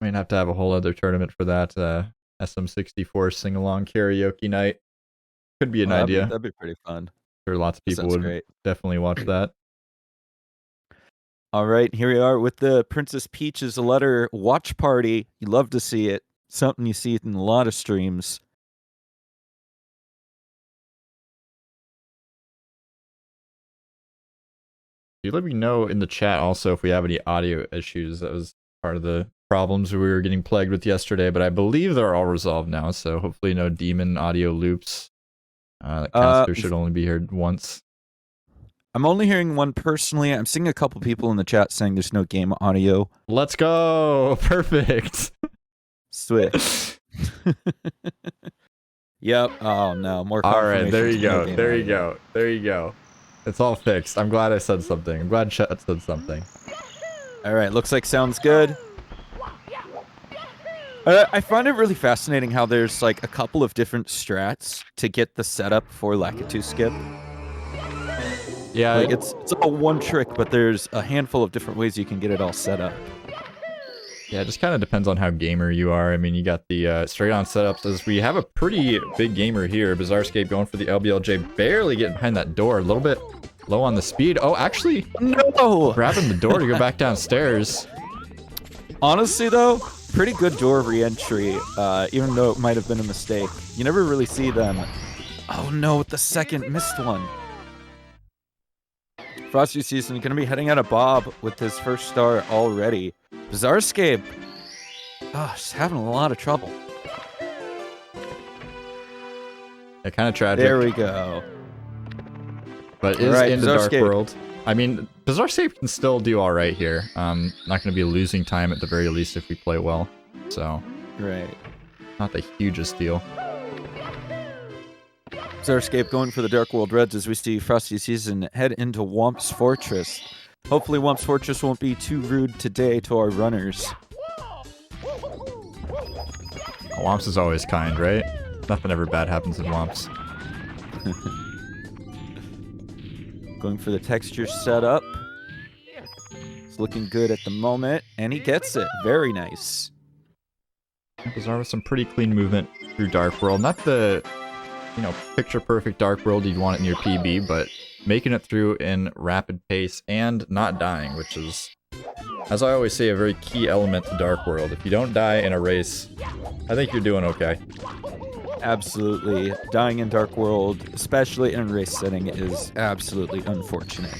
Might have to have a whole other tournament for that. SM64 sing-along karaoke night. Could be an idea. That'd be pretty fun. Sure, lots of people would great. definitely watch that. All right, here we are with the Princess Peach's letter watch party. You love to see it. Something you see in a lot of streams. You let me know in the chat also if we have any audio issues. That was part of the problems we were getting plagued with yesterday, but I believe they're all resolved now, so hopefully no demon audio loops. That caster should only be heard once. I'm only hearing one personally. I'm seeing a couple people in the chat saying there's no game audio. Let's go! Perfect! Swift. Yep. Oh no, more confirmation. Alright, there you go. There you go. There you go. It's all fixed. I'm glad I said something. I'm glad chat said something. Alright, looks like sounds good. I find it really fascinating how there's like a couple of different strats to get the setup for Lakitu Skip. Yeah, like it's all one trick, but there's a handful of different ways you can get it all set up. Yeah, it just kind of depends on how gamer you are. I mean, you got the straight-on setups, as we have a pretty big gamer here. BizzareScape going for the LBLJ, barely getting behind that door, a little bit low on the speed. Oh, actually, no! Grabbing the door to go back downstairs. Honestly, though, pretty good door re-entry, even though it might have been a mistake. You never really see them. Oh no, the second missed one. FrostySeason going to be heading out of Bob with his first star already. BizzareScape, just having a lot of trouble. Yeah, kind of tragic. There we go. But is in the Dark World. I mean, BizzareScape can still do all right here. Not going to be losing time at the very least if we play well. So, right. Not the hugest deal. BizzareScape going for the Dark World Reds as we see FrostySeason head into Womp's Fortress. Hopefully Womp's Fortress won't be too rude today to our runners. Womps is always kind, right? Nothing ever bad happens in Womps. Going for the texture setup. It's looking good at the moment, and he gets it. Very nice. Bizzare with some pretty clean movement through Dark World. Not the, picture perfect Dark World you'd want it in your PB, but making it through in rapid pace and not dying, which is, as I always say, a very key element to Dark World. If you don't die in a race, I think you're doing okay. Absolutely. Dying in Dark World, especially in a race setting, is absolutely unfortunate.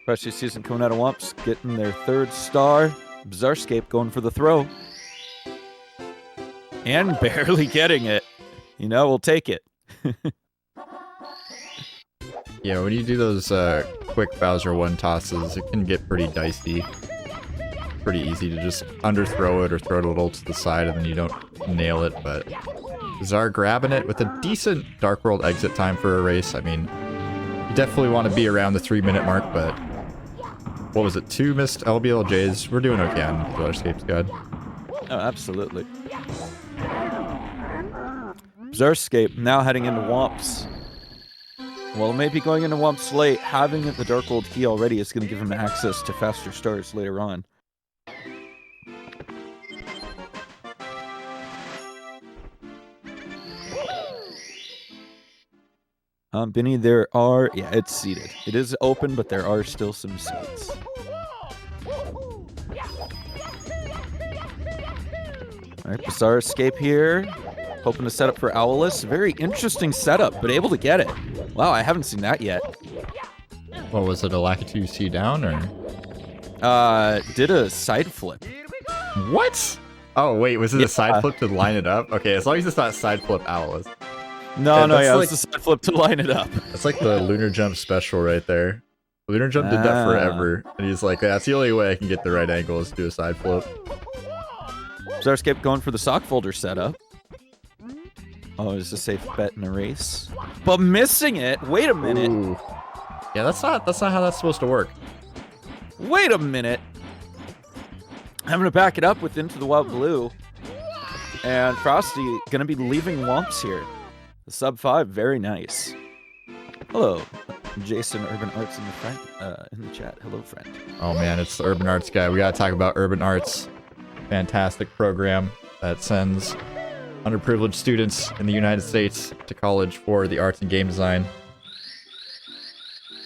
FrostySeason coming out of Wumps, getting their third star. BizzareScape going for the throw. And barely getting it. We'll take it. Yeah, when you do those quick Bowser 1 tosses, it can get pretty dicey. Pretty easy to just underthrow it or throw it a little to the side and then you don't nail it, but Bizzare grabbing it with a decent Dark World exit time for a race. I mean, you definitely want to be around the 3-minute mark, but what was it, 2 missed LBLJs? We're doing okay on BizzareScape's good. Oh, absolutely. BizzareScape now heading into Wumps. Well, maybe going into Wumps late, having the Dark World key already is going to give him access to faster stars later on. Benny, it's seated. It is open, but there are still some seats. Alright, BizzareScape here. Hoping to set up for Owlus. Very interesting setup, but able to get it. Wow, I haven't seen that yet. What was it, a Lakitu C down, or? Did a side flip. What? Oh, wait, was it a side flip to line it up? Okay, as long as it's not side flip Owlus. No, it was a side flip to line it up. That's like the Lunar Jump special right there. Lunar Jump did that forever, and he's like, that's the only way I can get the right angle is to do a side flip. BizzareScape going for the sock folder setup. Oh, it's a safe bet in a race. But missing it? Wait a minute. Ooh. Yeah, that's not how that's supposed to work. Wait a minute. I'm going to back it up with Into the Wild Blue. And Frosty going to be leaving Wumps here. The sub 5, very nice. Hello, Jason Urban Arts in the chat. Hello, friend. Oh man, it's the Urban Arts guy. We gotta talk about Urban Arts. Fantastic program that sends underprivileged students in the United States to college for the arts and game design.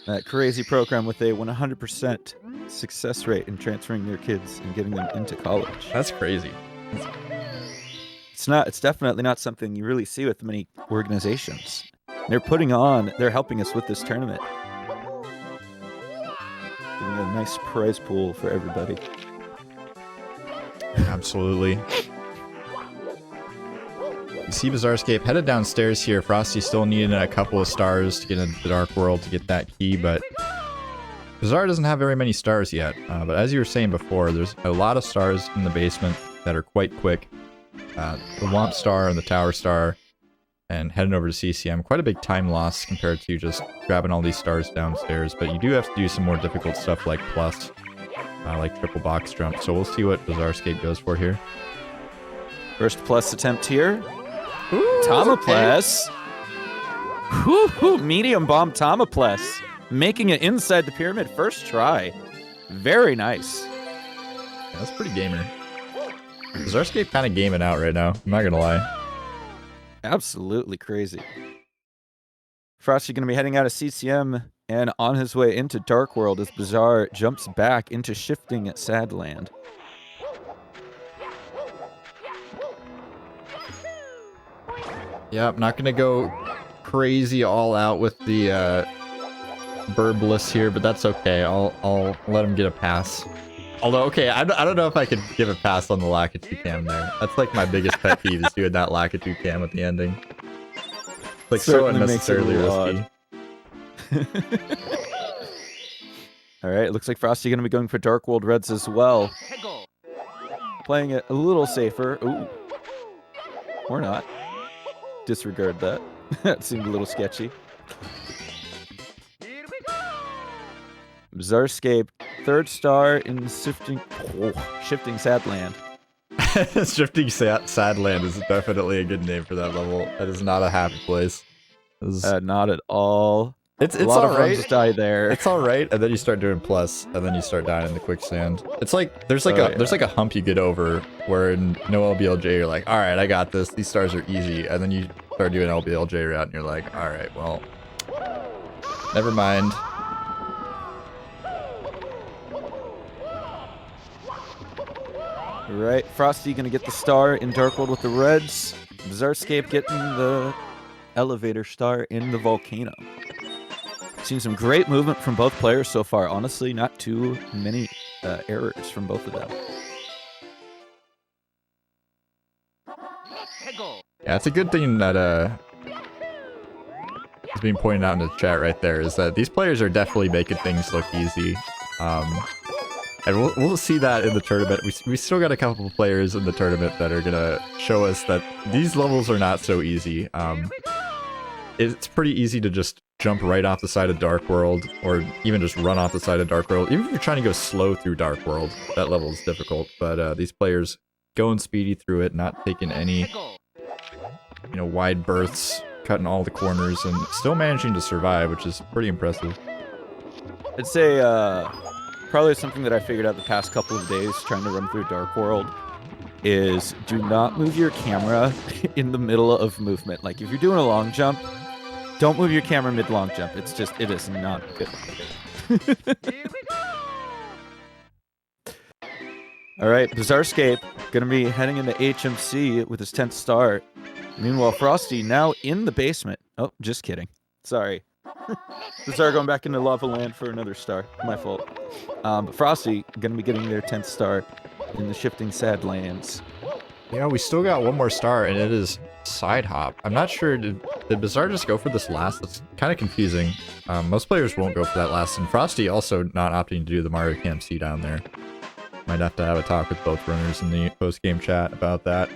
That crazy program with a 100% success rate in transferring their kids and getting them into college. That's crazy. It's definitely not something you really see with many organizations. They're helping us with this tournament. Giving a nice prize pool for everybody. Absolutely. You see BizzareScape headed downstairs here. Frosty still needing a couple of stars to get into the Dark World to get that key, but Bizzare doesn't have very many stars yet. But as you were saying before, there's a lot of stars in the basement that are quite quick. The Womp Star and the Tower Star, and heading over to CCM. Quite a big time loss compared to just grabbing all these stars downstairs, but you do have to do some more difficult stuff like plus, like triple box jump. So we'll see what BizzareScape goes for here. First plus attempt here. Tomoples. Medium bomb Tomoples. Making it inside the pyramid first try. Very nice. Yeah, that's pretty gamer. BizzareScape kind of gaming out right now. I'm not gonna lie. Absolutely crazy. Frosty going to be heading out of CCM and on his way into Dark World as Bizzare jumps back into shifting Sadland. Yep, not gonna go crazy all out with the Burbliss here, but that's okay. I'll let him get a pass. Although, okay, I don't know if I could give a pass on the Lakitu cam there. That's like my biggest pet peeve is doing that Lakitu cam at the ending. Like so unnecessarily risky. Alright, it looks like Frosty going to be going for Dark World Reds as well. Playing it a little safer. Ooh. Or not. Disregard that. That seemed a little sketchy. BizzareScape, third star in shifting Sadland. Shifting Sadland is definitely a good name for that level. That is not a happy place. Not at all. It's a lot all of right. Runs die there. It's all right, and then you start doing plus, and then you start dying in the quicksand. It's like there's like a hump you get over where in no LBLJ you're like, all right, I got this. These stars are easy, and then you start doing LBLJ route, and you're like, all right, well, never mind. Right, Frosty gonna get the star in Dark World with the Reds. BizzareScape getting the elevator star in the volcano. Seen some great movement from both players so far. Honestly, not too many errors from both of them. Yeah, it's a good thing that is being pointed out in the chat right there is that these players are definitely making things look easy. And we'll see that in the tournament. We still got a couple of players in the tournament that are gonna show us that these levels are not so easy. It's pretty easy to just jump right off the side of Dark World, or even just run off the side of Dark World. Even if you're trying to go slow through Dark World, that level is difficult. But these players going speedy through it, not taking any, wide berths, cutting all the corners, and still managing to survive, which is pretty impressive. I'd say probably something that I figured out the past couple of days trying to run through Dark World is do not move your camera in the middle of movement. Like if you're doing a long jump, don't move your camera mid-long jump. It is not good. All right, BizzareScape gonna be heading into HMC with his 10th star. Meanwhile, Frosty now in the basement. Oh, just kidding. Sorry. Bizzare going back into Lava Land for another star. My fault. But Frosty gonna be getting their 10th star in the shifting Sadlands. Yeah, we still got one more star, and it is Side Hop. I'm not sure, did Bizzare just go for this last? That's kind of confusing. Most players won't go for that last, and Frosty also not opting to do the Mario Cam C down there. Might have to have a talk with both runners in the post-game chat about that.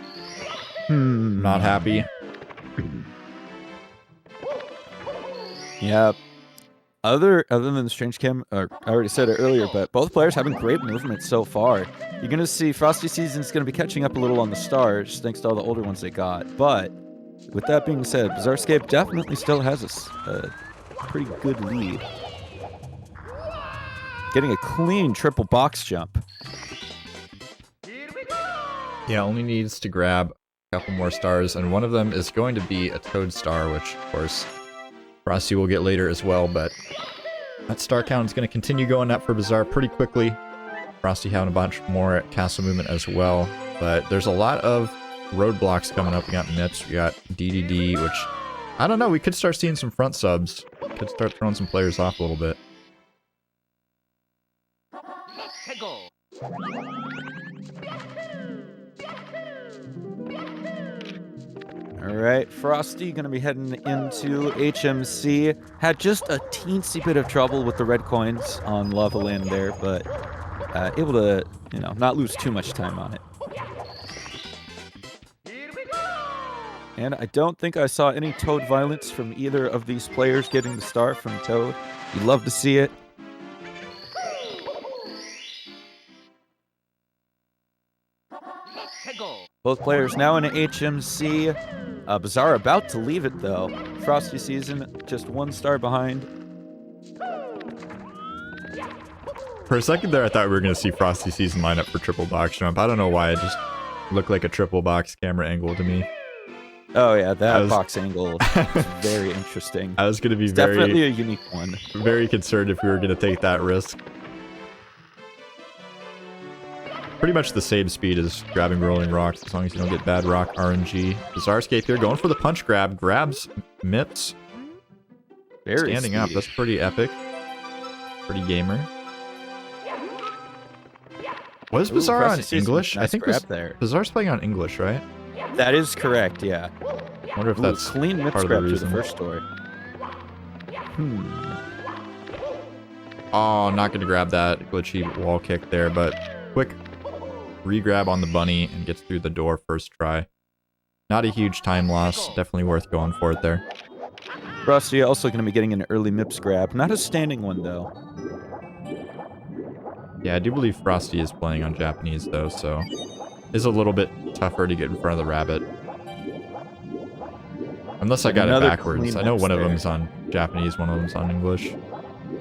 Not happy. Yeah. Other than the Strange Cam, I already said it earlier, but both players having great movement so far. You're going to see FrostySeason's going to be catching up a little on the stars, thanks to all the older ones they got. But with that being said, BizzareScape definitely still has pretty good lead. Getting a clean triple box jump. Yeah, only needs to grab a couple more stars, and one of them is going to be a Toad star, which, of course, Frosty will get later as well, but that star count is going to continue going up for Bizarre pretty quickly. Frosty having a bunch more at Castle Movement as well, but there's a lot of roadblocks coming up. We got Nips, we got DDD, which, I don't know, we could start seeing some front subs. Could start throwing some players off a little bit. Alright, Frosty gonna be heading into HMC. Had just a teensy bit of trouble with the red coins on Lava Land there, but able to, you know, not lose too much time on it. And I don't think I saw any Toad violence from either of these players getting the star from Toad. You'd love to see it. Both players now in HMC. Bizarre about to leave it though. FrostySeason just 1 star behind. For a second there, I thought we were going to see FrostySeason line up for triple box jump. I don't know why, it just looked like a triple box camera angle to me. Oh yeah, that box angle is very interesting. I was going to be definitely a unique one. Very concerned if we were going to take that risk. Pretty much the same speed as grabbing rolling rocks, as long as you don't get bad rock RNG. BizzareScape here, going for the punch grab, grabs Mips. Very standing up, that's pretty epic. Pretty gamer. Was Bizarre on English? Nice, I think Bizarre's playing on English, right? That is correct, yeah. I wonder if that's clean Mips part of grab the to reason. the first story. Oh, not going to grab that glitchy wall kick there, but quick re-grab on the bunny and gets through the door first try. Not a huge time loss. Definitely worth going for it there. Frosty also going to be getting an early Mips grab. Not a standing one, though. Yeah, I do believe Frosty is playing on Japanese, though, so it's a little bit tougher to get in front of the rabbit. Unless I got it backwards. I know one of them's on Japanese, one of them's on English.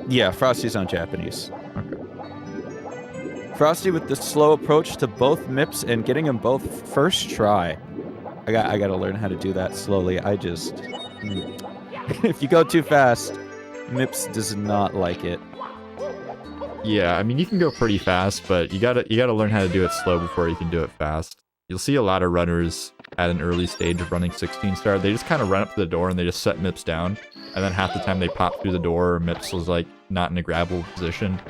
Yeah, Frosty's on Japanese. Okay. Frosty with the slow approach to both Mips and getting them both first try. I got to learn how to do that slowly. I just... if you go too fast, Mips does not like it. Yeah, I mean, you can go pretty fast, but you gotta learn how to do it slow before you can do it fast. You'll see a lot of runners at an early stage of running 16 star. They just kind of run up to the door and they just set Mips down, and then half the time they pop through the door, Mips was like not in a grabbable position,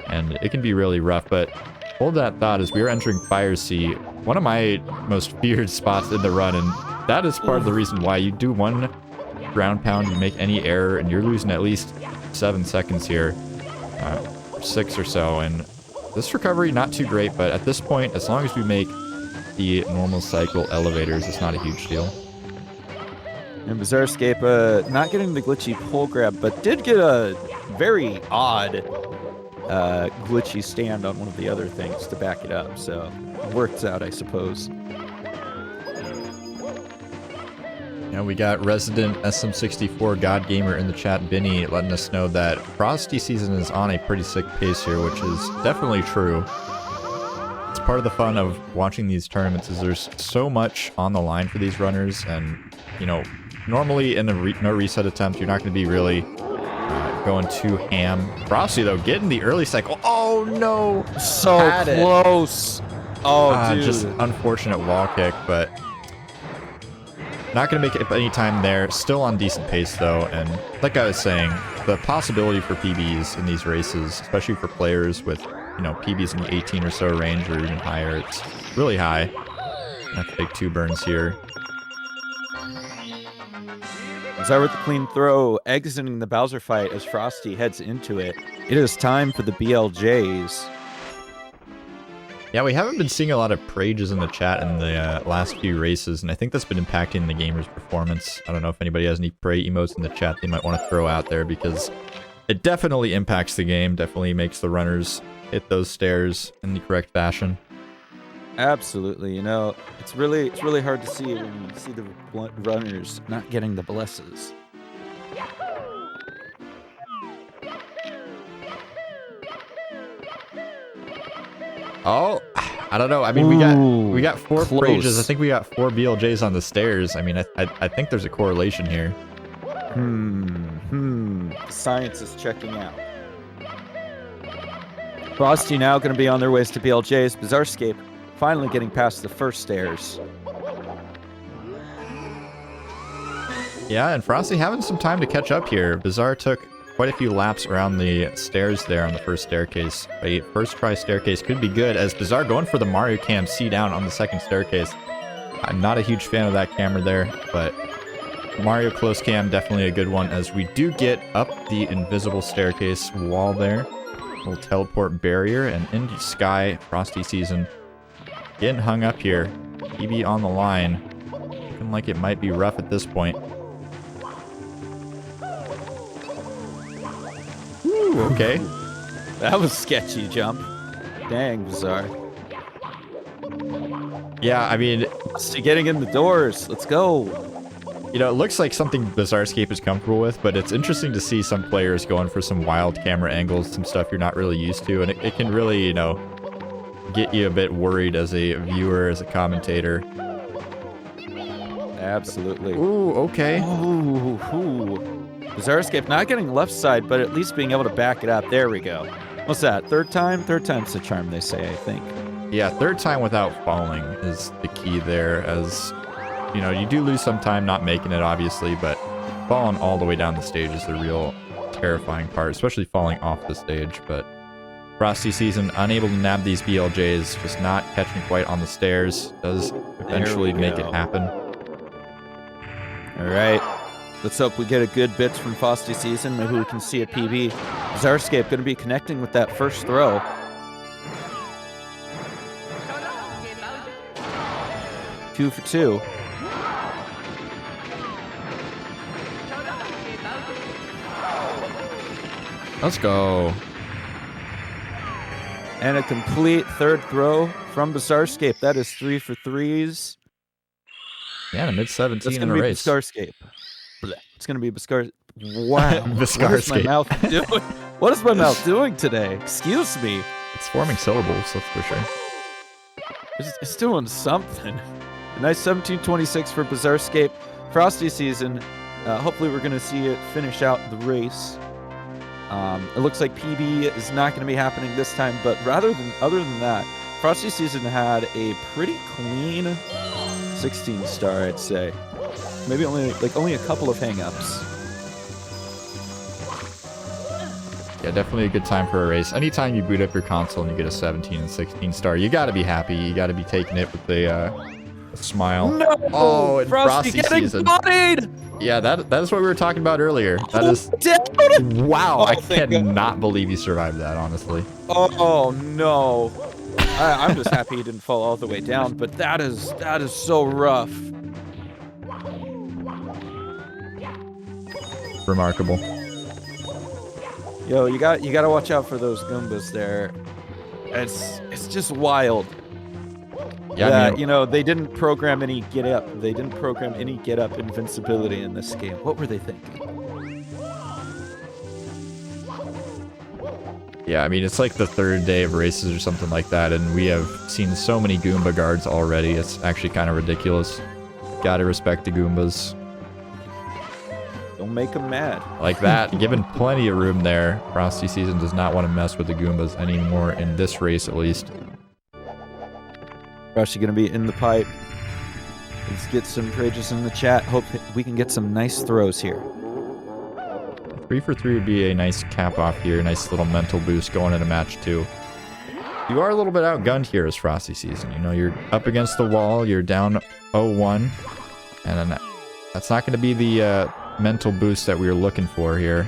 and it can be really rough. But hold that thought as we are entering Fire Sea, one of my most feared spots in the run, and that is part of the reason why you do one ground pound, you make any error, and you're losing at least 7 seconds here. 6 or so, and this recovery not too great, but at this point, as long as we make the normal cycle elevators, it's not a huge deal. And BizzareScape not getting the glitchy pole grab, but did get a very odd glitchy stand on one of the other things to back it up, so it works out, I suppose. Yeah, we got resident SM64 God Gamer in the chat, Benny, letting us know that FrostySeason is on a pretty sick pace here, which is definitely true. It's part of the fun of watching these tournaments is there's so much on the line for these runners, and, you know, normally in a no reset attempt, you're not going to be really going too ham. Frosty, though, getting the early cycle. Oh, no! So close! Oh, dude. Just unfortunate wall kick, but... not going to make it any time there. Still on decent pace, though, and like I was saying, the possibility for PBs in these races, especially for players with, you know, PBs in the 18 or so range or even higher, it's really high. I have to take 2 burns here. Bizarre with the clean throw, exiting the Bowser fight as Frosty heads into it. It is time for the BLJs. Yeah, we haven't been seeing a lot of prages in the chat in the last few races, and I think that's been impacting the gamer's performance. I don't know if anybody has any pray emotes in the chat they might want to throw out there, because it definitely impacts the game, definitely makes the runners hit those stairs in the correct fashion. Absolutely, you know, it's really hard to see when you see the runners not getting the blesses. Oh, I don't know. I mean, we got 4 Frages. I think we got 4 BLJs on the stairs. I mean, I think there's a correlation here. Science is checking out. Frosty now going to be on their ways to BLJ's. BizzareScape finally getting past the first stairs. Yeah, and Frosty having some time to catch up here. Bizarre took quite a few laps around the stairs there on the first staircase. A first try staircase could be good, as Bizarre going for the Mario Cam C down on the second staircase. I'm not a huge fan of that camera there, but Mario close cam definitely a good one, as we do get up the invisible staircase wall there. Little teleport barrier, and into sky. FrostySeason getting hung up here. PB on the line. Looking like it might be rough at this point. Ooh, okay. That was sketchy jump. Dang, Bizarre. Yeah, I mean, getting in the doors. Let's go. You know, it looks like something BizzareScape is comfortable with, but it's interesting to see some players going for some wild camera angles, some stuff you're not really used to, and it can really, you know, get you a bit worried as a viewer, as a commentator. Absolutely. Ooh, okay. Ooh. BizzareScape not getting left side, but at least being able to back it up. There we go. What's that? Third time? Third time's the charm, they say, I think. Yeah, third time without falling is the key there, as, you know, you do lose some time not making it, obviously, but falling all the way down the stage is the real terrifying part, especially falling off the stage. But FrostySeason unable to nab these BLJs, just not catching quite on the stairs, does eventually make it happen. All right. Let's hope we get a good bits from FrostySeason. Maybe we can see a PB. BizzareScape going to be connecting with that first throw. Two for 2. Let's go. And a complete third throw from BizzareScape. That is 3 for 3s. Yeah, mid 17 in a race. BizzareScape. It's going to be BizzareScape. Wow. BizzareScape. What is my mouth doing? What is my mouth doing today? Excuse me. It's forming syllables, that's for sure. It's doing something. A nice 17:26 for BizzareScape. FrostySeason. Hopefully we're going to see it finish out the race. It looks like PB is not going to be happening this time, but other than that, FrostySeason had a pretty clean 16 star, I'd say. Maybe only a couple of hang-ups. Yeah, definitely a good time for a race. Anytime you boot up your console and you get a 17 and 16 star, you gotta be happy. You gotta be taking it with a smile. No! Oh, and FrostySeason. Bodied! Yeah, that is what we were talking about earlier. That is... Wow, I cannot believe you survived that, honestly. Oh, no. I'm just happy he didn't fall all the way down, but that is so rough. Remarkable. Yo, you got to watch out for those Goombas there. It's just wild. Yeah, that, I mean, you know, they didn't program any get up. They didn't program any get up invincibility in this game. What were they thinking? yeah, I mean, it's like the third day of races or something like that, and we have seen so many Goomba guards already. It's actually kind of ridiculous. Gotta respect the Goombas. Don't make them mad. Like that, given plenty of room there. FrostySeason does not want to mess with the Goombas anymore, in this race at least. Frosty gonna be in the pipe. Let's get some prages in the chat. Hope we can get some nice throws here. 3 for 3 would be a nice cap off here. Nice little mental boost going into match 2. You are a little bit outgunned here as FrostySeason. You know, you're up against the wall. You're down 0-1. And then that's not going to be the mental boost that we were looking for here.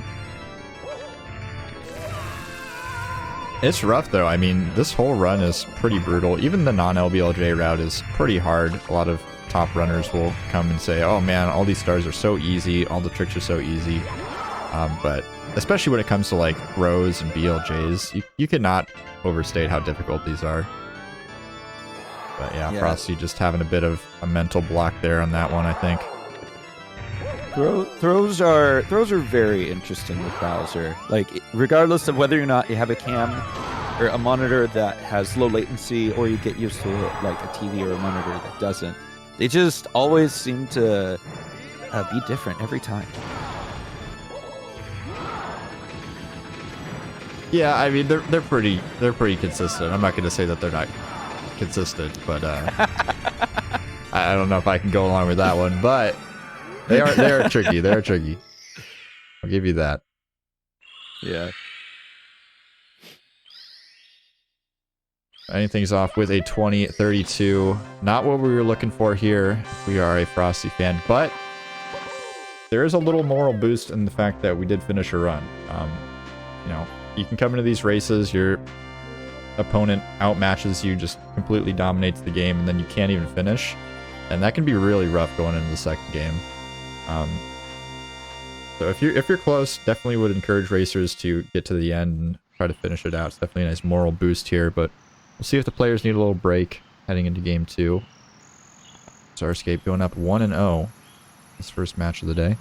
It's rough, though. I mean, this whole run is pretty brutal. Even the non-LBLJ route is pretty hard. A lot of top runners will come and say, oh man, all these stars are so easy. All the tricks are so easy. But especially when it comes to like rows and BLJs, you cannot overstate how difficult these are. But yeah, Frosty just having a bit of a mental block there on that one, I think. Throws are very interesting with Bowser. Like, regardless of whether or not you have a cam, or a monitor that has low latency, or you get used to like a TV or a monitor that doesn't. They just always seem to be different every time. Yeah, I mean they're pretty consistent. I'm not gonna say that they're not consistent, but I don't know if I can go along with that one. But they are tricky. They're tricky. I'll give you that. Yeah. Anything's off with a 20-32. Not what we were looking for here. We are a Frosty fan, but there is a little moral boost in the fact that we did finish a run. You know, you can come into these races, your opponent outmatches you, just completely dominates the game, and then you can't even finish. And that can be really rough going into the second game. So if you're close, definitely would encourage racers to get to the end and try to finish it out. It's definitely a nice moral boost here, but we'll see if the players need a little break heading into game 2. BizzareScape going up 1-0. This first match of the day.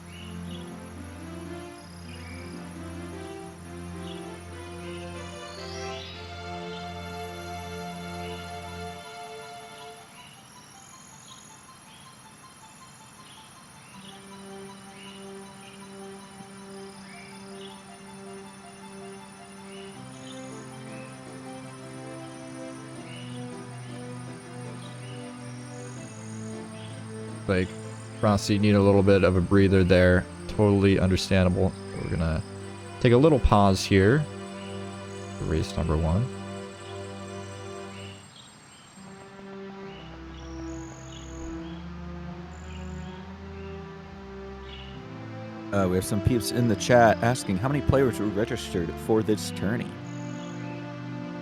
Like Frosty need a little bit of a breather there. Totally understandable. We're gonna take a little pause here for race number 1. We have some peeps in the chat asking how many players were registered for this tourney.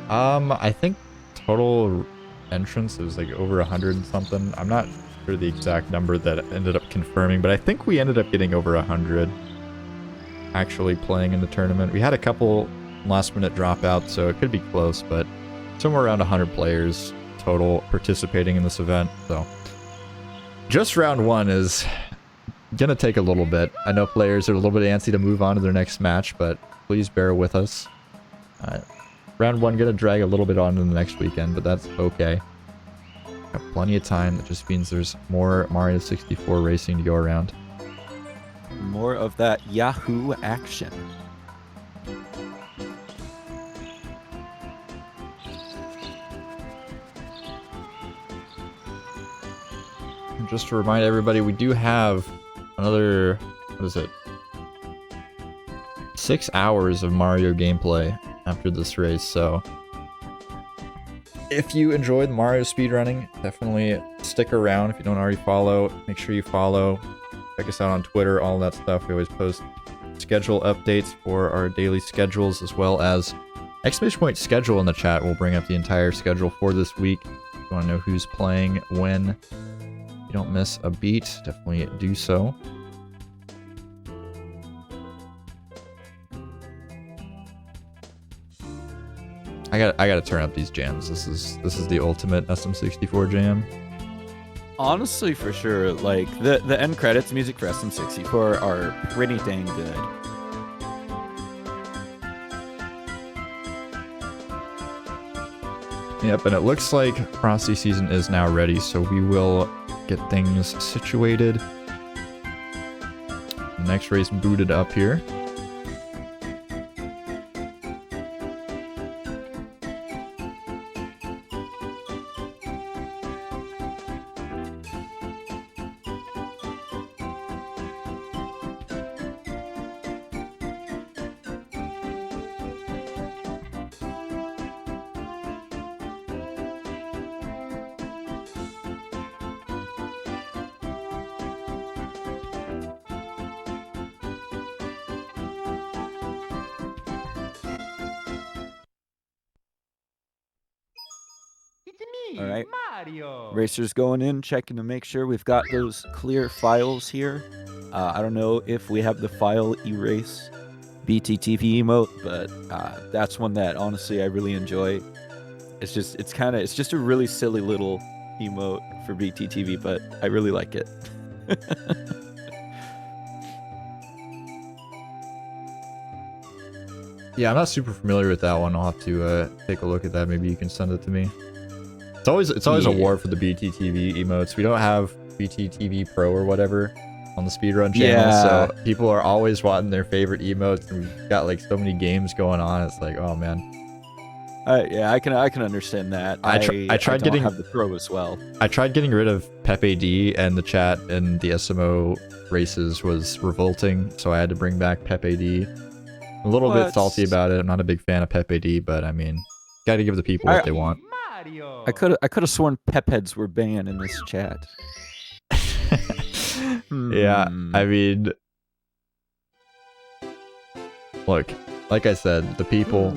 I think total entrance was like over 100 and something. I'm not sure the exact number that ended up confirming, but I think we ended up getting over 100 actually playing in the tournament. We had a couple last minute dropouts, so it could be close, but somewhere around 100 players total participating in this event. So just round 1 is gonna take a little bit. I know players are a little bit antsy to move on to their next match, but please bear with us. Round 1 gonna drag a little bit on to the next weekend, but that's okay. Got plenty of time. That just means there's more Mario 64 racing to go around. More of that Yahoo action. And just to remind everybody, we do have another, what is it? 6 hours of Mario gameplay after this race, so if you enjoyed Mario speedrunning, definitely stick around. If you don't already follow, make sure you follow. Check us out on Twitter, all that stuff. We always post schedule updates for our daily schedules, as well as exclamation point schedule in the chat. We'll bring up the entire schedule for this week. If you want to know who's playing when, you don't miss a beat, definitely do so. I gotta turn up these jams. This is the ultimate SM64 jam. Honestly, for sure, like the end credits music for SM64 are pretty dang good. Yep, and it looks like FrostySeason is now ready, so we will get things situated. Next race booted up here. All right, racers going in, checking to make sure we've got those clear files here. I don't know if we have the file erase BTTV emote, but that's one that honestly I really enjoy. It's just a really silly little emote for BTTV, but I really like it. Yeah, I'm not super familiar with that one. I'll have to take a look at that. Maybe you can send it to me. It's always a war for the BTTV emotes. We don't have BTTV Pro or whatever on the Speedrun channel, so people are always wanting their favorite emotes, and we've got like so many games going on. It's like, oh man. Yeah, I can understand that. I tried getting have the Pro as well. I tried getting rid of Pepe D, and the chat in the SMO races was revolting, so I had to bring back Pepe D. I'm a little bit salty about it. I'm not a big fan of Pepe D, but I mean, gotta give the people what they want. I could have sworn pep heads were banned in this chat. Yeah, I mean, look, like I said, the people,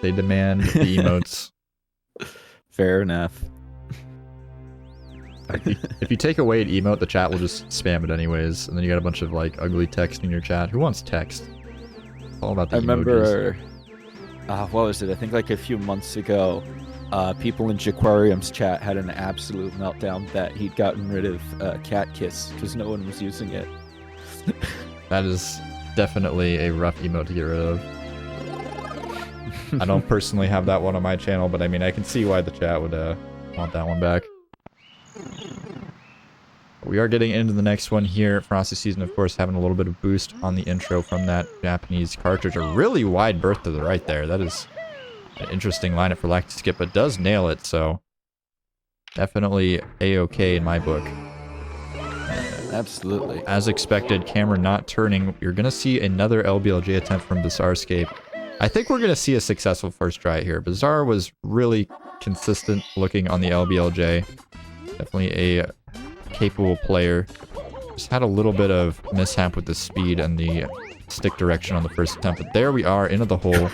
they demand the emotes. Fair enough. If you take away an emote, the chat will just spam it anyways, and then you got a bunch of like ugly text in your chat. Who wants text? It's all about the emojis. Remember, what was it? I think like a few months ago, people in Jaquarium's chat had an absolute meltdown that he'd gotten rid of Cat Kiss because no one was using it. That is definitely a rough emote to get rid of. I don't personally have that one on my channel, but I mean, I can see why the chat would want that one back. We are getting into the next one here. FrostySeason, of course, having a little bit of boost on the intro from that Japanese cartridge. A really wide berth to the right there. That is an interesting lineup for FrostySeason, but does nail it, so definitely A-okay in my book. Absolutely. As expected, camera not turning. You're going to see another LBLJ attempt from BizzareScape. I think we're going to see a successful first try here. Bizarre was really consistent looking on the LBLJ. Definitely a capable player. Just had a little bit of mishap with the speed and the stick direction on the first attempt, but there we are into the hole.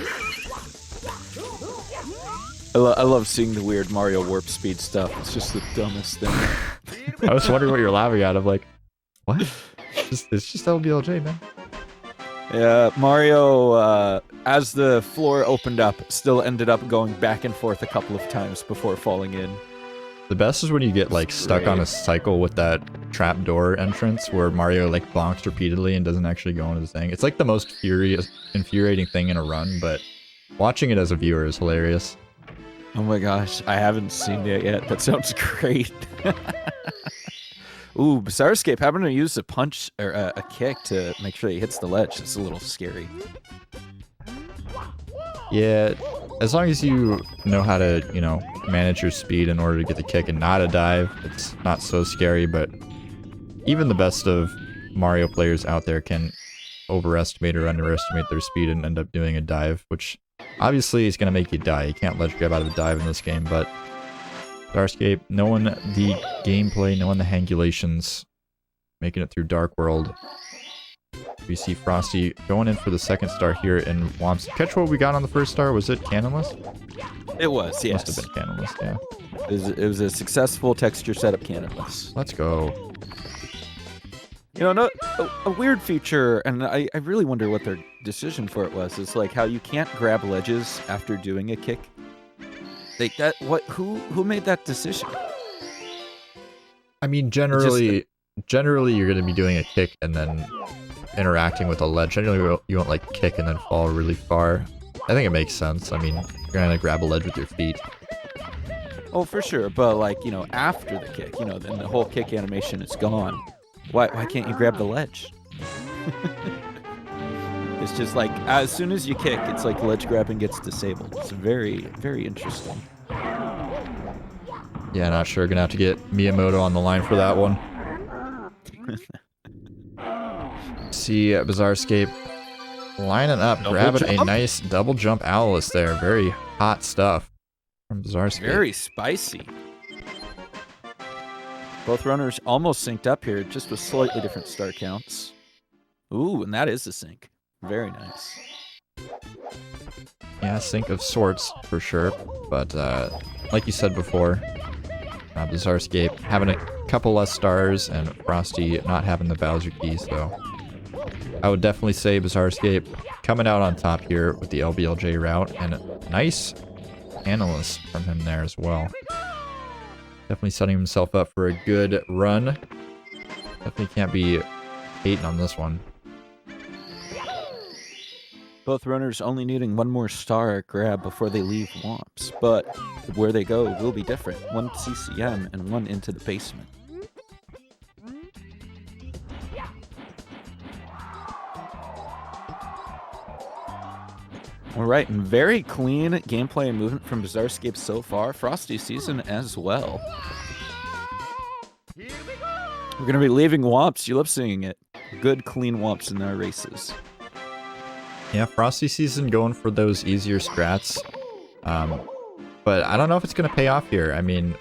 I love seeing the weird Mario warp speed stuff. It's just the dumbest thing. I was wondering what you're laughing at. I'm like, what? It's just LBLJ, man. Yeah, Mario, as the floor opened up, still ended up going back and forth a couple of times before falling in. The best is when you get like stuck on a cycle with that trapdoor entrance where Mario like bonks repeatedly and doesn't actually go into the thing. It's like the most infuriating thing in a run, but watching it as a viewer is hilarious. Oh my gosh, I haven't seen it yet. That sounds great. Ooh, BizzareScape having to use a punch or a kick to make sure he hits the ledge. It's a little scary. Yeah, as long as you know how to, you know, manage your speed in order to get the kick and not a dive, it's not so scary, but even the best of Mario players out there can overestimate or underestimate their speed and end up doing a dive, which obviously is going to make you die. You can't ledge grab out of a dive in this game, but BizzareScape, knowing the gameplay, knowing the hangulations, making it through Dark World. We see Frosty going in for the second star here in Womps. Catch what we got on the first star? Was it cannonless? It was, yes. Must have been cannonless, yeah. It was a successful texture setup cannonless. Let's go. You know, a weird feature, and I really wonder what their decision for it was, is like how you can't grab ledges after doing a kick. Like that, who made that decision? I mean, generally you're going to be doing a kick and then interacting with a ledge. Generally, you won't like kick and then fall really far. I think it makes sense. I mean, you're going to grab a ledge with your feet. Oh, for sure. But like, you know, after the kick, you know, then the whole kick animation is gone. Why can't you grab the ledge? It's just like, as soon as you kick, it's like ledge grabbing gets disabled. It's very, very interesting. Yeah, not sure. Gonna have to get Miyamoto on the line for that one. See BizzareScape lining up, grabbing a nice double jump Owlus there. Very hot stuff from BizzareScape. Very spicy. Both runners almost synced up here, just with slightly different start counts. Ooh, and that is a sync. Very nice. Yeah, sync of sorts, for sure. But, like you said before, BizzareScape having a couple less stars and Frosty not having the Bowser key, so I would definitely say BizzareScape coming out on top here with the LBLJ route, and a nice analyst from him there as well. Definitely setting himself up for a good run. Definitely can't be hating on this one. Both runners only needing one more star grab before they leave Womps, but where they go will be different. One CCM and one into the basement. All right, and very clean gameplay and movement from BizzareScape so far. FrostySeason as well. We're going to be leaving Womps. You love seeing it. Good, clean Womps in their races. Yeah, FrostySeason going for those easier strats. But I don't know if it's going to pay off here. I mean,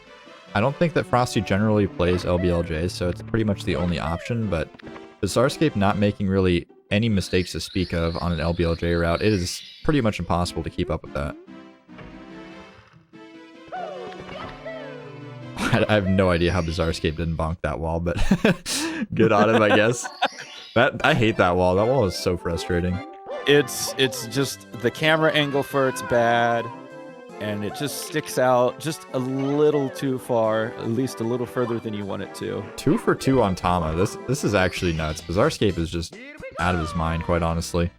I don't think that Frosty generally plays LBLJ, so it's pretty much the only option, but BizzareScape not making really any mistakes to speak of on an LBLJ route, it is pretty much impossible to keep up with that. I have no idea how BizzareScape didn't bonk that wall, but good on him, I guess. I hate that wall. That wall is so frustrating. It's just the camera angle for it's bad, and it just sticks out just a little too far, at least a little further than you want it to. 2 for 2 on Tama. This is actually nuts. BizzareScape is just out of his mind, quite honestly.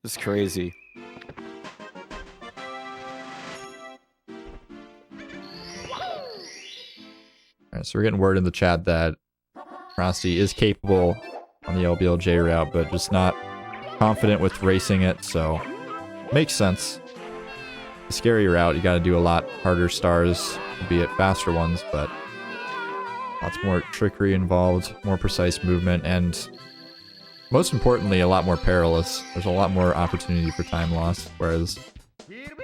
It's crazy. Alright, so we're getting word in the chat that Frosty is capable on the LBLJ route, but just not confident with racing it, so makes sense. A scary route, you gotta do a lot harder stars, albeit faster ones, but lots more trickery involved, more precise movement, and most importantly, a lot more perilous. There's a lot more opportunity for time loss, whereas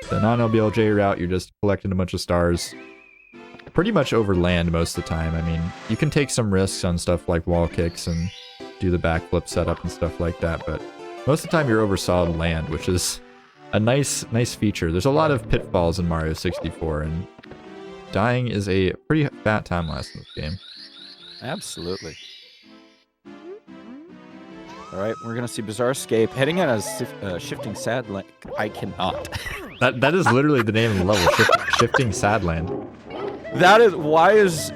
the non-LBLJ route, you're just collecting a bunch of stars pretty much over land most of the time. I mean, you can take some risks on stuff like wall kicks and do the backflip setup and stuff like that, but most of the time you're over solid land, which is a nice feature. There's a lot of pitfalls in Mario 64, and dying is a pretty fat time loss in this game. Absolutely. All right, we're gonna see BizzareScape heading at a shifting sad land. I cannot. That is literally the name of the level, shifting sadland. That is why is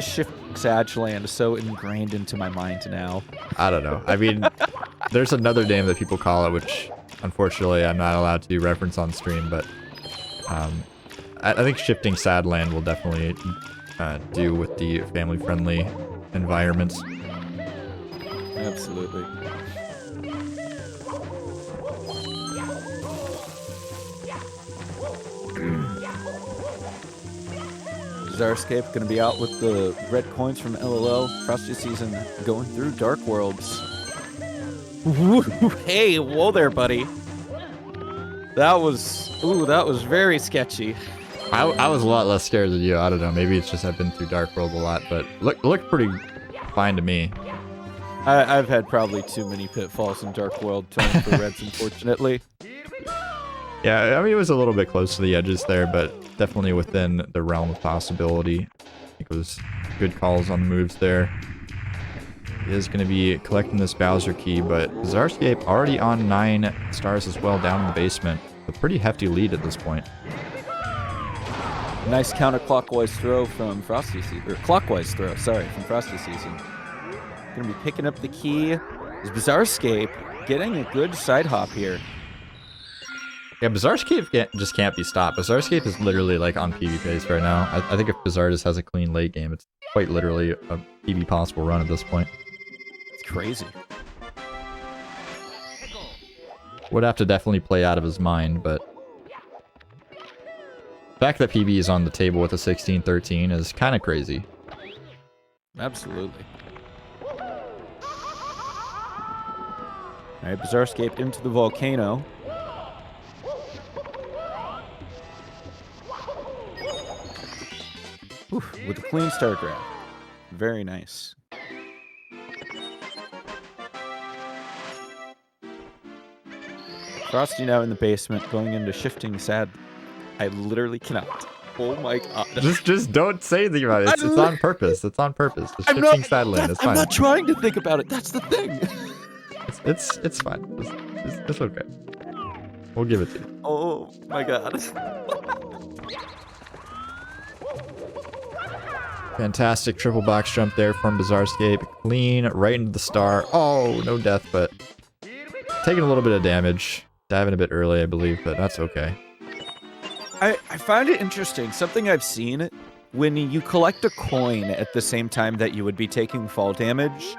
shifting Sadland so ingrained into my mind now? I don't know. I mean, there's another name that people call it, which unfortunately I'm not allowed to do reference on stream, but I think shifting Sadland will definitely do with the family-friendly environments. Absolutely. BizzareScape going to be out with the red coins from LLL. FrostySeason going through Dark Worlds. Hey, whoa there, buddy. That was very sketchy. I was a lot less scared than you. I don't know. Maybe it's just I've been through Dark World a lot, but looked pretty fine to me. I've had probably too many pitfalls in Dark World turning for reds, unfortunately. Yeah, I mean, it was a little bit close to the edges there, but definitely within the realm of possibility. I think it was good calls on the moves there. He is going to be collecting this Bowser key, but BizzareScape already on 9 stars as well down in the basement. A pretty hefty lead at this point. Nice counterclockwise throw from FrostySeason, or clockwise throw, sorry, from FrostySeason. Gonna be picking up the key. Is BizzareScape getting a good side hop here? Yeah, BizzareScape just can't be stopped. BizzareScape is literally like on PB pace right now. I think if Bizarre just has a clean late game, it's quite literally a PB possible run at this point. It's crazy. Would have to definitely play out of his mind, but the fact that PB is on the table with a 16-13 is kind of crazy. Absolutely. Alright, BizzareScape into the volcano. Oof, with a clean star grab. Very nice. Frosty now in the basement, going into shifting sad. I literally cannot. Oh my god. Just don't say anything about it. It's on purpose. It's on purpose. The shifting sadland. It's fine. I'm not trying to think about it. That's the thing. It's fine. It's okay. We'll give it to you. Oh my god. Fantastic triple box jump there from BizzareScape. Clean right into the star. Oh, no death, but taking a little bit of damage. Diving a bit early, I believe, but that's okay. I find it interesting. Something I've seen, when you collect a coin at the same time that you would be taking fall damage,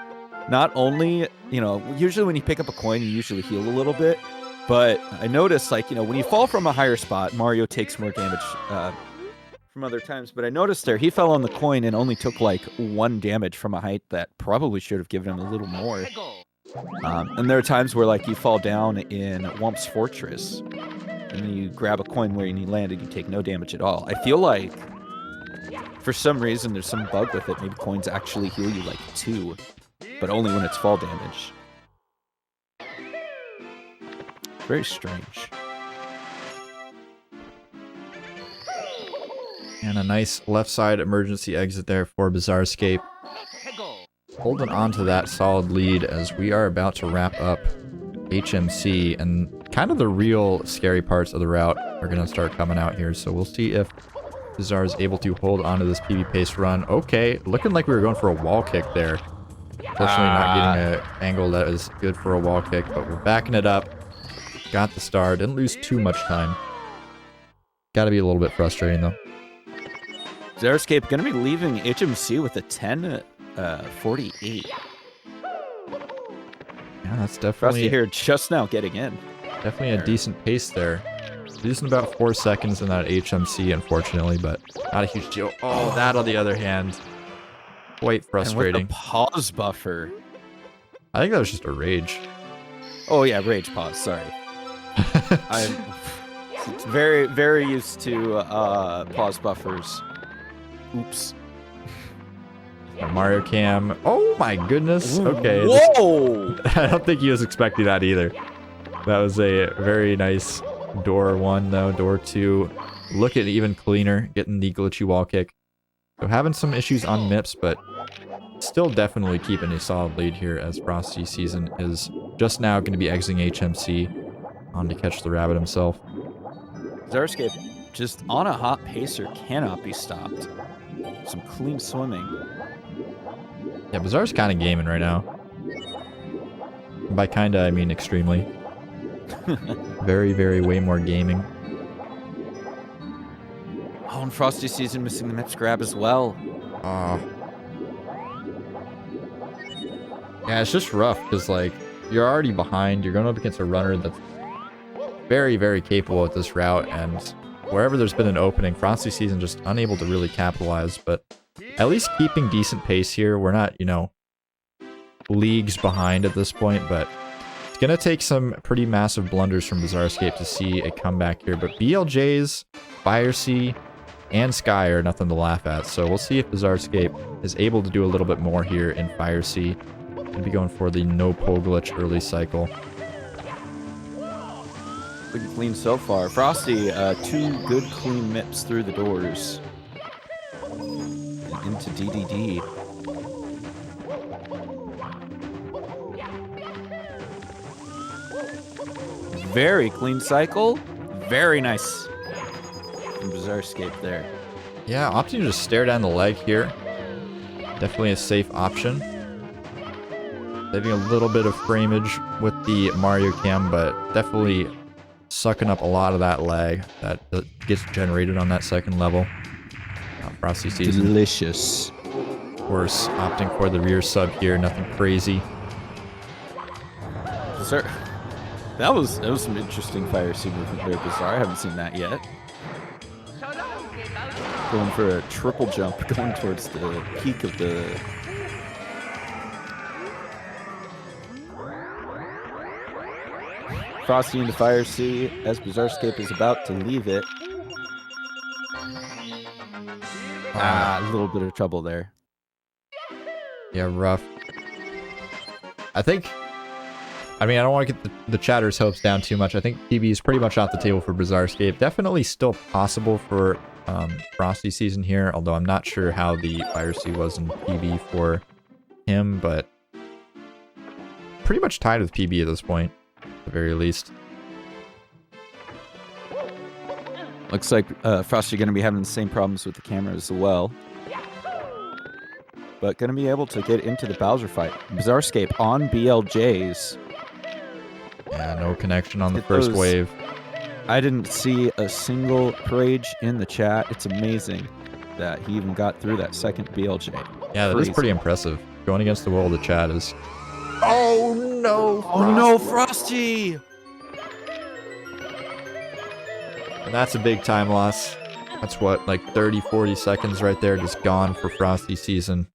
not only, you know, usually when you pick up a coin, you usually heal a little bit, but I noticed, like, you know, when you fall from a higher spot, Mario takes more damage from other times, but I noticed there, he fell on the coin and only took, like, 1 damage from a height that probably should have given him a little more. And there are times where, like, you fall down in Whomp's Fortress, and then you grab a coin where you landed, you take no damage at all. I feel like, for some reason, there's some bug with it. Maybe coins actually heal you, like, 2, but only when it's fall damage. Very strange. And a nice left side emergency exit there for BizzareScape. Holding on to that solid lead as we are about to wrap up HMC, and kind of the real scary parts of the route are going to start coming out here. So we'll see if Bizzare is able to hold on to this PB pace run. Okay, looking like we were going for a wall kick there. Unfortunately, not getting an angle that is good for a wall kick, but we're backing it up. Got the star. Didn't lose too much time. Got to be a little bit frustrating, though. BizzareScape going to be leaving HMC with a 10-48. Yeah, that's definitely... Frosty here just now getting in. Definitely a decent pace there. Losing about 4 seconds in that HMC, unfortunately, but not a huge deal. Oh, that on the other hand, quite frustrating. And with the pause buffer. I think that was just a rage. Oh yeah, rage pause. Sorry. I'm very, very used to pause buffers. Oops. Mario Cam. Oh my goodness. Okay. Whoa! I don't think he was expecting that either. That was a very nice door 1 though. Door 2. Look at even cleaner. Getting the glitchy wall kick. So having some issues on MIPS, but still definitely keeping a solid lead here as FrostySeason is just now going to be exiting HMC on to catch the rabbit himself. BizzareScape just on a hot pacer, cannot be stopped. Some clean swimming. Yeah, Bizzare's kind of gaming right now. By kinda, I mean extremely. Very, very way more gaming. Oh, and FrostySeason missing the MIPS grab as well. Yeah, it's just rough because, like, you're already behind. You're going up against a runner that's very, very capable at this route, and wherever there's been an opening, FrostySeason just unable to really capitalize, but at least keeping decent pace here. We're not, you know, leagues behind at this point, but it's going to take some pretty massive blunders from BizzareScape to see a comeback here, but BLJs, FireC, and Sky are nothing to laugh at, so we'll see if BizzareScape is able to do a little bit more here in FireC. Going to be going for the no pole glitch early cycle. Pretty clean so far. Frosty, 2 good clean MIPS through the doors. And into DDD. Very clean cycle. Very nice from BizzareScape there. Yeah, opting to just stare down the leg here. Definitely a safe option. Saving a little bit of frameage with the Mario Cam, but definitely sucking up a lot of that lag that gets generated on that second level. FrostySeason. Delicious. Of course, opting for the rear sub here, nothing crazy. Sir, that was some interesting FireC movement there, Bizzare. I haven't seen that yet. Going for a triple jump, going towards the peak of the... Frosty into FireC as BizzareScape is about to leave it. A little bit of trouble there. Yeah, rough. I mean, I don't want to get the chatter's hopes down too much. I think PB is pretty much off the table for BizzareScape. Definitely still possible for FrostySeason here, although I'm not sure how the FireC was in PB for him, but pretty much tied with PB at this point, at the very least. Looks like Frosty going to be having the same problems with the camera as well. But going to be able to get into the Bowser fight. BizzareScape on BLJs. Yeah, no connection on the Get first those- wave. I didn't see a single rage in the chat. It's amazing that he even got through that second BLJ. Yeah, that is Crazy. pretty impressive. Going against the will of the chat is... Oh, no! Oh no, Frosty! And that's a big time loss. That's what, like 30, 40 seconds right there just gone for FrostySeason.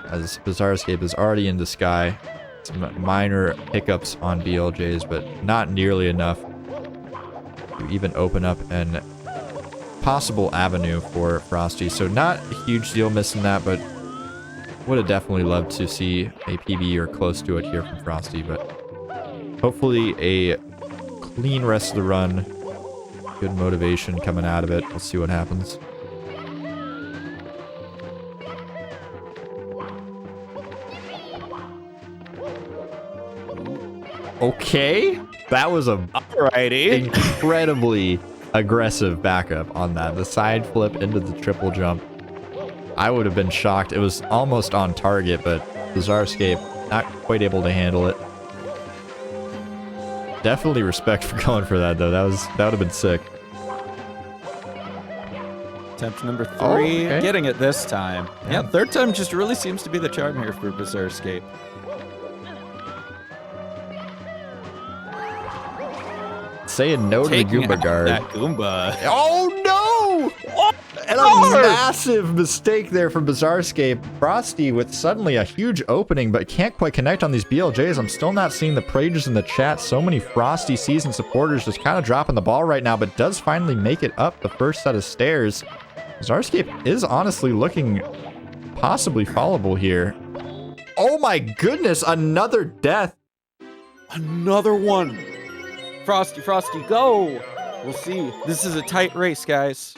As BizzareScape is already in the sky. Some minor hiccups on BLJs, but not nearly enough to even open up an possible avenue for Frosty. So not a huge deal missing that, but would have definitely loved to see a PB or close to it here from Frosty, but hopefully a clean rest of the run. Good motivation coming out of it. Let's see what happens. Okay, that was a Alrighty. incredibly aggressive backup on that. The side flip into the triple jump. I would have been shocked. It was almost on target, but BizzareScape not quite able to handle it. Definitely respect for going for that though. That would have been sick. Attempt number 3, Oh, okay. getting it this time. Yeah, third time just really seems to be the charm here for BizzareScape. Saying no to the Taking Goomba out guard. that Goomba. Oh no! And a massive mistake there from BizzareScape. Frosty with suddenly a huge opening, but can't quite connect on these BLJs. I'm still not seeing the prages in the chat. So many FrostySeason supporters just kind of dropping the ball right now, but does finally make it up the first set of stairs. BizzareScape is honestly looking possibly followable here. Oh my goodness, another death. Another one. Frosty, go. We'll see. This is a tight race, guys.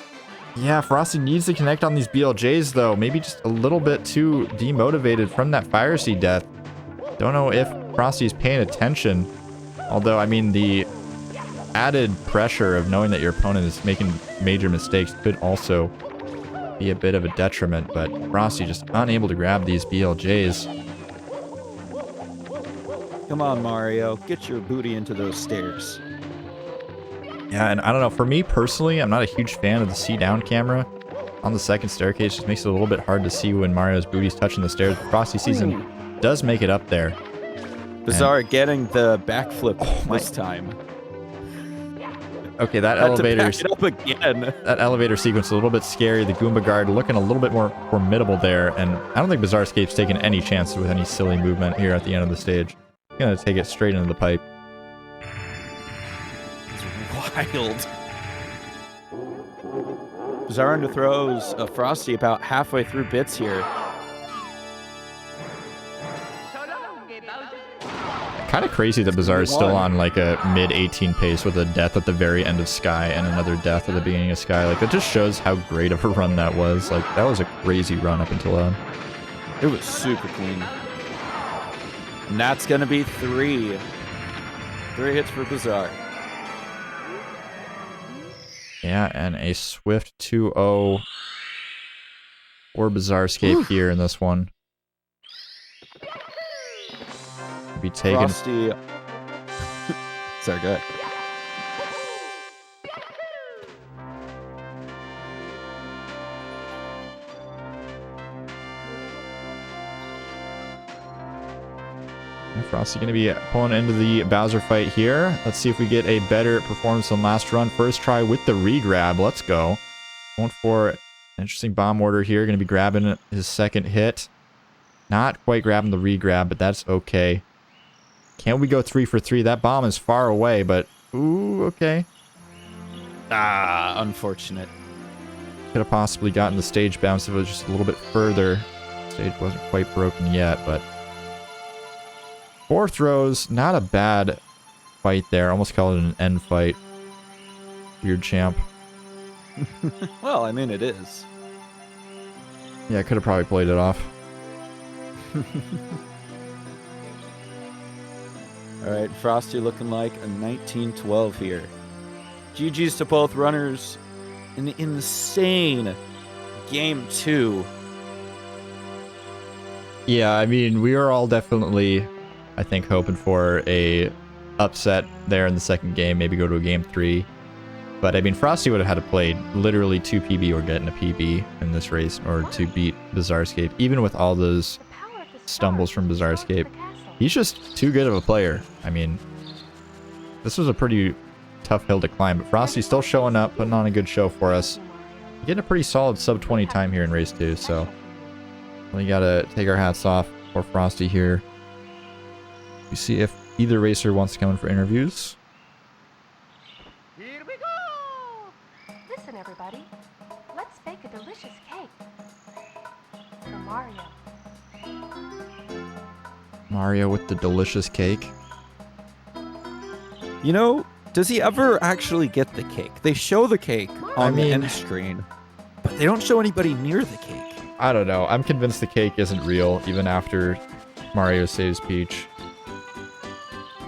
Yeah, Frosty needs to connect on these BLJs, though. Maybe just a little bit too demotivated from that Fire Seed death. Don't know if Frosty's paying attention. Although, I mean, the added pressure of knowing that your opponent is making major mistakes could also be a bit of a detriment. But Frosty just unable to grab these BLJs. Come on, Mario. Get your booty into those stairs. Yeah, and I don't know, for me personally, I'm not a huge fan of the see-down camera on the second staircase. Just makes it a little bit hard to see when Mario's booty's touching the stairs. FrostySeason does make it up there. Bizarre getting the backflip this time. Okay, that Had to elevator, back it up again. that elevator sequence is a little bit scary. The Goomba guard looking a little bit more formidable there, and I don't think BizzareScape's taking any chances with any silly movement here at the end of the stage. Gonna take it straight into the pipe. Wild. Bizarre underthrows Frosty about halfway through bits here. Kind of crazy that Bizarre is still on like a mid-18 pace with a death at the very end of Sky and another death at the beginning of Sky. Like, that just shows how great of a run that was. Like, that was a crazy run up until then. It was super clean. And that's going to be 3. 3 hits for Bizarre. Yeah, and a swift 2-0 for BizzareScape here in this one. Be taken. Frosty. Sorry, go ahead. Frosty going to be pulling into the Bowser fight here. Let's see if we get a better performance than last run. First try with the re-grab. Let's go. Going for an interesting bomb order here. Going to be grabbing his second hit. Not quite grabbing the re-grab, but that's okay. Can we go 3 for 3? That bomb is far away, but... Ooh, okay. Ah, unfortunate. Could have possibly gotten the stage bounce if it was just a little bit further. Stage wasn't quite broken yet, but... 4 throws, not a bad fight there. Almost called it an end fight. Weird champ. Well, I mean, it is. Yeah, I could have probably played it off. All right, Frosty looking like a 1912 here. GG's to both runners. An insane game 2. Yeah, I mean, we are all definitely, I think, hoping for a upset there in the second game, maybe go to a game 3. But I mean, Frosty would have had to play literally 2 PB or get in a PB in this race or to beat BizzareScape, even with all those stumbles from BizzareScape. He's just too good of a player. I mean, this was a pretty tough hill to climb, but Frosty's still showing up, putting on a good show for us. Getting a pretty solid sub 20 time here in race 2, so we gotta take our hats off for Frosty here. We see if either racer wants to come in for interviews. Here we go! Listen, everybody. Let's bake a delicious cake for Mario. Mario with the delicious cake. You know, does he ever actually get the cake? They show the cake on the end screen, but they don't show anybody near the cake. I don't know. I'm convinced the cake isn't real, even after Mario saves Peach.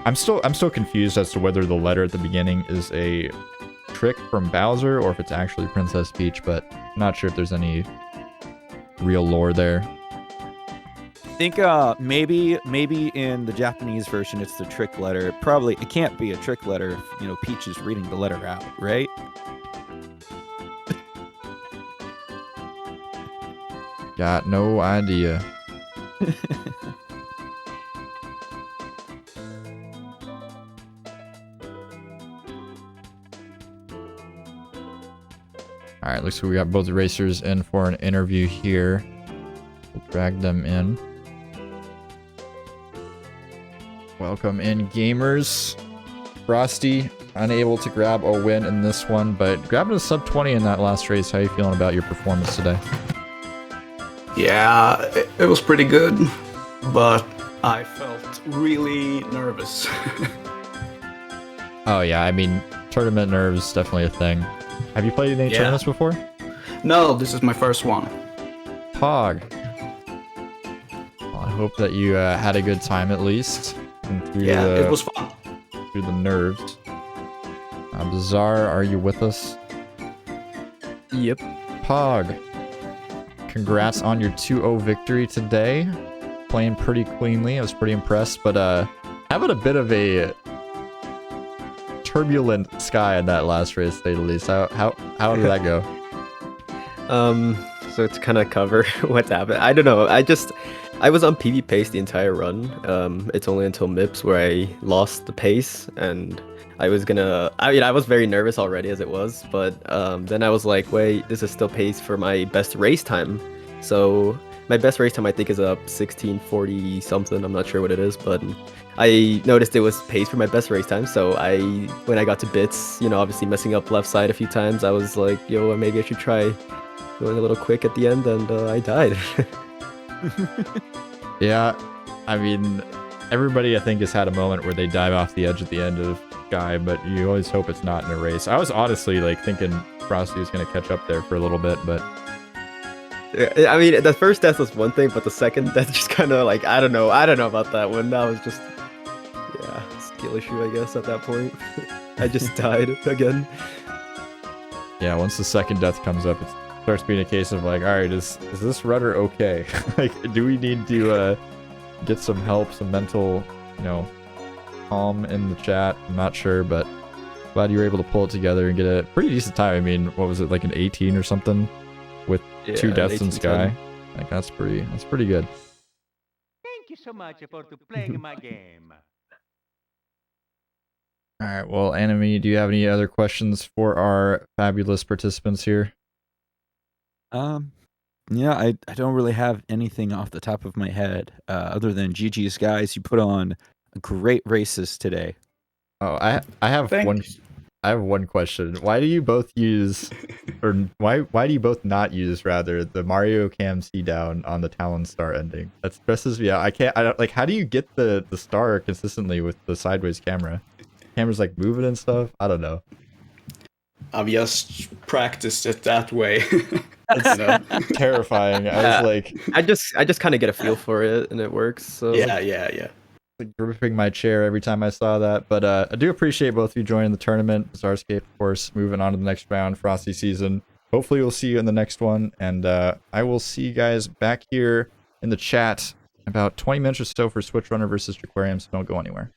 I'm still confused as to whether the letter at the beginning is a trick from Bowser or if it's actually Princess Peach, but I'm not sure if there's any real lore there. I think maybe in the Japanese version it's the trick letter. Probably it can't be a trick letter if, you know, Peach is reading the letter out, right? Got no idea. Alright, looks like we got both racers in for an interview here. We'll drag them in. Welcome in, gamers. Frosty, unable to grab a win in this one, but grabbing a sub 20 in that last race. How are you feeling about your performance today? Yeah, it was pretty good, but I felt really nervous. Oh yeah, I mean, tournament nerves, definitely a thing. Have you played in any tournaments before? No, this is my first one. Pog. Well, I hope that you had a good time at least. Yeah, it was fun. Through the nerves. Bizzare, are you with us? Yep. Pog. Congrats on your 2-0 victory today. Playing pretty cleanly. I was pretty impressed, but having a bit of a turbulent sky in that last race, to say the least. How did that go? So to kind of cover what's happened, I don't know. I was on PB pace the entire run. It's only until MIPS where I lost the pace, and I was very nervous already as it was, but then I was like, wait, this is still pace for my best race time. So my best race time I think is up 1640 something. I'm not sure what it is, but I noticed it was pace for my best race time. So when I got to bits, you know, obviously messing up left side a few times, I was like, yo, maybe I should try going a little quick at the end, and I died. Yeah, I mean, everybody I think has had a moment where they dive off the edge at the end of Sky, but you always hope it's not in a race. I was honestly like thinking Frosty was going to catch up there for a little bit, but I mean, the first death was one thing, but the second death just kind of like, I don't know about that one. That was just, yeah, skill issue, I guess, at that point. I just died again. Yeah, once the second death comes up, it starts being a case of like, all right, is this rudder okay? Like, do we need to get some help, some mental, you know, calm in the chat? I'm not sure, but glad you were able to pull it together and get a pretty decent time. I mean, what was it, like an 18 or something with 2 deaths in Sky? Like, that's pretty good. Thank you so much for playing my game. All right, well, Enemy, do you have any other questions for our fabulous participants here? Yeah, I don't really have anything off the top of my head, other than GG's guys. You put on great races today. Oh, I have one question. Why do you both use, or why do you both not use rather the Mario Cam C down on the Talon Star ending? That stresses me out. I don't like. How do you get the star consistently with the sideways camera? Camera's like moving and stuff. I don't know. I've just practiced it that way. It's terrifying. I was like, I just kind of get a feel for it, and it works. So yeah. Like gripping my chair every time I saw that. But I do appreciate both of you joining the tournament. BizzareScape, of course, moving on to the next round, FrostySeason. Hopefully we'll see you in the next one, and I will see you guys back here in the chat about 20 minutes or so for Switch Runner versus Jaquarium, so don't go anywhere.